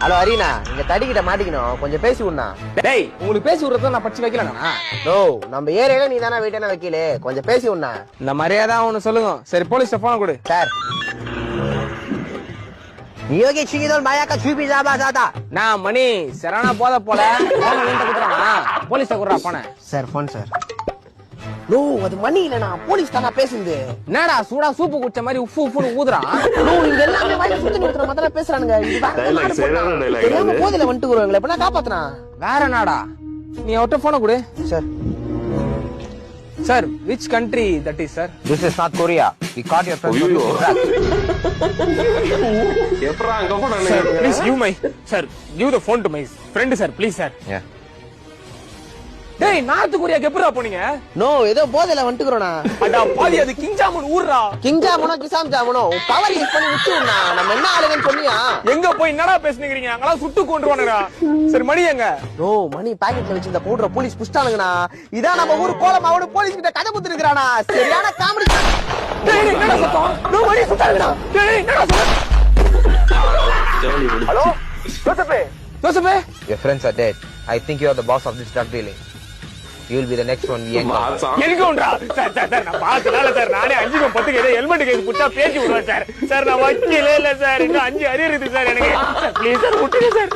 Hello Aryna, நீங்க தடிக்கிட்ட மாட்டிக்கணும், கொஞ்சம் பேசி விடனா. டேய் உங்களுக்கு பேசி விடுறத நான் படிச்சு வைக்கலண்ணா. நோ, நம்ம ஏரியால நீ தானே வெயிட்டான வைக்கல, கொஞ்சம் பேசி விடனா. இந்த மரியாதை ஒண்ணு சொல்லுங்க. சரி போலீஸ் போன கொடு. சார் நீ யோகி சிங்கிதோல் மாயாக்கா சூபி ஜாபா ஜாதா. நான் மணி சரணா போத போல போன வீட்டை குடுறானா போலீஸ குடுறா போன. Sir phone sir. நோ, அது மணி இல்லனா, போலீஸ் தானா பேசுது. என்னடா சூடா சூப்பு குடிச்ச மாதிரி உப்பு உப்புன்னு ஊதுறான். நோ, இங்க எல்லாமே வாயில சுத்தி நிறுத்துற மாதிரி பேசுறானுங்க. இது தெரியாம போதில வந்துட்டு வருவாங்களே, எப்ப நான் காப்பாத்துனா. வேற நாடா நீ அவட்ட போன கொடு. Sir sir which country that is sir? this is South Korea. We caught your friend. எப்பறா அங்க போறானே. Sir please give my sir give the phone to my friend sir please sir. Yeah. டேய் நார்த் கொரியாக்கு எப்பறா போனீங்க? No, ஏதோ போதில வந்துட்டுறோனா. அடா பாதி அது king jamun ஊர்றா. King ஜாமுனோ கிசாம் ஜாமுனோ power use பண்ணி விட்டுறோம்னா. நம்ம என்ன ஆளுங்கன்னு சொன்னியா? எங்க போய் என்னடா பேசுனீங்க? அங்கலாம் சுட்டு கொன்றுவானுடா. சரி மணி எங்க? நோ, மணி பாக்கெட்ல வச்சிருந்த பவுடரை போலீஸ் புடிச்சானுங்கனா. இதான் நம்ம ஊர் கோலம் அவனு போலீஸ் கிட்ட கதை குடுத்து இருக்கறானா. சரியான காமெடி. டேய் என்னடா சத்தம்? நோ, மணி சுட்டானுங்கடா. டேய் என்னடா சத்தம்? Hello ஜோசப்பே ஜோசப்பே. Your friends are dead. I think you are the boss of this drug dealing. You will be the next one we encounter. எனக்கு ஒன்றா சார் சார் சார் நான் பார்த்தனால சார் நானே 5 10 கேஸ் ஹெல்மெட் கேஸ் புடிச்சா பேசி விடுவேன் சார். சார் நான் வக்கீலே இல்ல sir. இன்னும் 5 அரியர் இருக்கு சார் எனக்கு. சார் ப்ளீஸ் சார் விட்டுடுங்க சார்.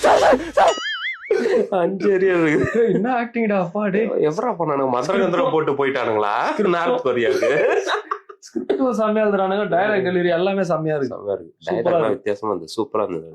சார் சார் 5 அரியர் இருக்கு. என்ன ஆக்டிங்டா அப்பா. டேய் எவரா பண்ணானுங்க? மந்திரம் போட்டு போயிட்டானுங்களா நார்த் கொரியாவுக்கு? ஸ்கிரிப்டும் செம்மையா எழுதுறானுங்க, டைலாக் டெலிவரி எல்லாமே செம்மையா இருக்கு. வித்தியாசமா இருந்தது, சூப்பரா இருந்தது.